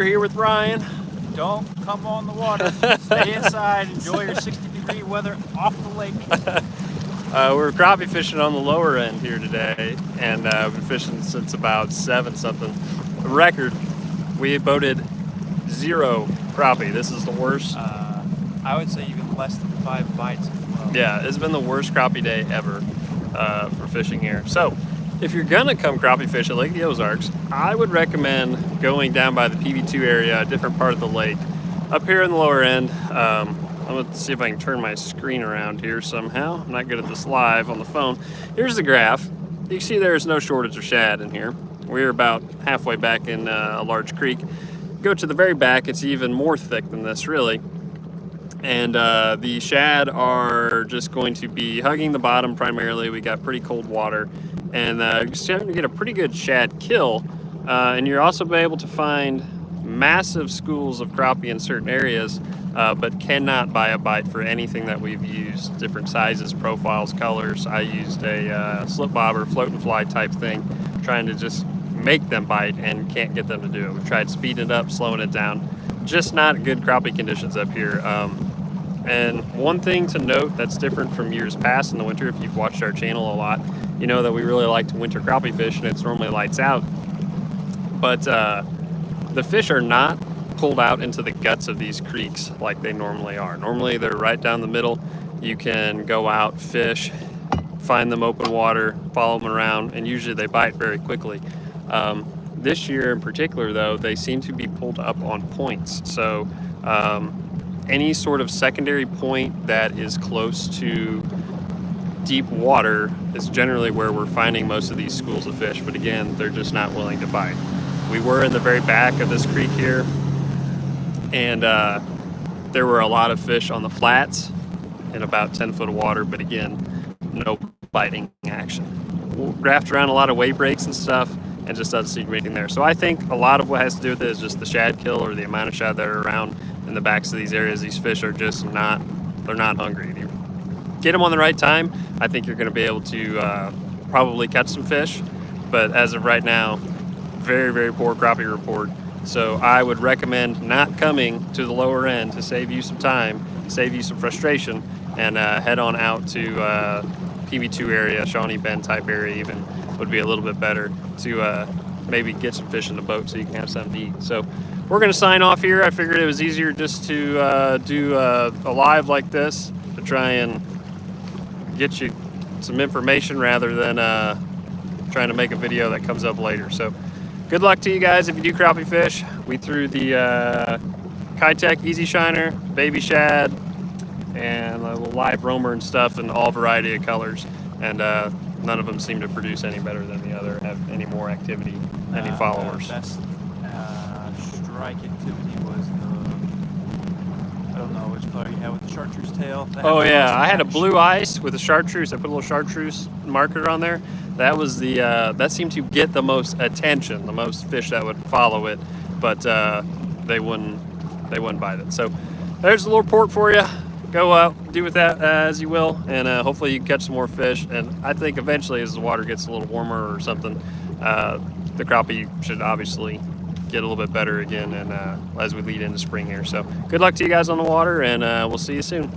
We're here with Ryan. Don't come on the water. Stay inside. Enjoy your 60-degree weather off the lake. We're crappie fishing on the lower end here today, and we've been fishing since about 7 something. The record, we boated 0 crappie. This is the worst. I would say even less than 5 bites as well. Yeah, it's been the worst crappie day ever for fishing here. So if you're gonna come crappie fish at Lake the Ozarks, I would recommend going down by the PB2 area, a different part of the lake. Up here in the lower end, I'm gonna see if I can turn my screen around here somehow. I'm not good at this live on the phone. Here's the graph. You can see there's no shortage of shad in here. We're about halfway back in a large creek. Go to the very back, it's even more thick than this really. And the shad are just going to be hugging the bottom primarily. We got pretty cold water, and you're starting to get a pretty good shad kill. And you're also be able to find massive schools of crappie in certain areas, but cannot buy a bite for anything that we've used. Different sizes, profiles, colors. I used a slip bobber, float and fly type thing, trying to just make them bite and can't get them to do it. We tried speeding it up, slowing it down. Just not good crappie conditions up here. And one thing to note that's different from years past in the winter, if you've watched our channel a lot, you know that we really like to winter crappie fish, and it's normally lights out. But the fish are not pulled out into the guts of these creeks like they normally are. Normally they're right down the middle. You can go out, fish, find them open water, follow them around, and usually they bite very quickly. This year in particular though, they seem to be pulled up on points. So any sort of secondary point that is close to deep water is generally where we're finding most of these schools of fish, but again, they're just not willing to bite. We were in the very back of this creek here, and there were a lot of fish on the flats in about 10 foot of water, but again, no biting action. We'll raft around a lot of wave breaks and stuff, and just doesn't seem anything there. So I think a lot of what has to do with it is just the shad kill, or the amount of shad that are around in the backs of these areas. These fish are just not, they're not hungry. If you get them on the right time, I think you're gonna be able to probably catch some fish, but as of right now, very, very poor crappie report. So I would recommend not coming to the lower end to save you some time, save you some frustration, and head on out to PB2 area, Shawnee Bend type area even, would be a little bit better to maybe get some fish in the boat so you can have something to eat. So we're gonna sign off here. I figured it was easier just to do a live like this to try and get you some information rather than trying to make a video that comes up later. So good luck to you guys if you do crappie fish. We threw the Kitech Easy Shiner, baby shad, and a little live roamer and stuff in all variety of colors, and none of them seem to produce any better than the other, have any more activity, any followers. The best strike activity was I don't know which color you had with the chartreuse tail. Oh yeah, I had a blue ice with a chartreuse. I put a little chartreuse marker on there. That was the that seemed to get the most attention, the most fish that would follow it, but they wouldn't bite it. So there's a little report for you. Go out, do with that as you will, and hopefully you can catch some more fish. And I think eventually, as the water gets a little warmer or something, the crappie should obviously get a little bit better again, and as we lead into spring here. So good luck to you guys on the water, and we'll see you soon.